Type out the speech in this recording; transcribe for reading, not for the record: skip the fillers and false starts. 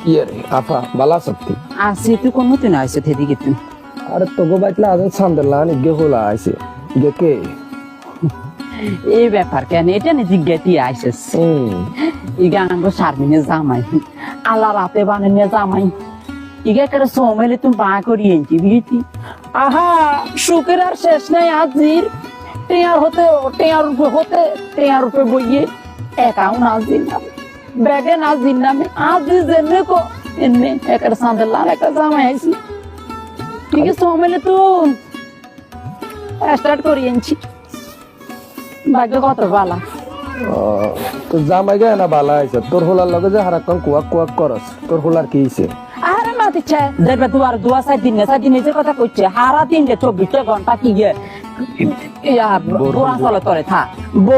ইয়ে রে আপা বালা সত্যি আসি তুই কোন মতন আইসো থেদিকে তুই আরে তোগো বাইতলা আজ সান্দেলান ইগে হলা আইছে ইগে কে এই ব্যাপার কেন এটা নি জিজ্ঞাতি আইসেস ইগা আঙ্গো শারমিনে জামাই আল্লাহ রাতে বানানে জামাই ইগা করে সোমেলে তুমি বা করি এনছি বিয়েছি আহা সুখের আর শেষ নাই আজির টেয়ার উপরে বইয়ে একাউন্ট আজির নামে ব্যাগে নাজির নামে আজির জেনে কো এনে একটা সান্দেলান একটা জামাই আইছি ঠিক আছে সোমেলে তুই স্টার্ট করি এনছি ভাগ্য কত বালা তো জামাই গায় না বালা আইছে তোর হোলার লগে যে হারাকন কুয়াক কুয়াক করস তোর হোলার কি হইছে আরে মাতি চাই দেখবে দুয়ার দুয়া সাই দিন যে কথা কইছে হারা দিন 24 ঘন্টা কি গে ইয়া বোরা চলে তোরে থা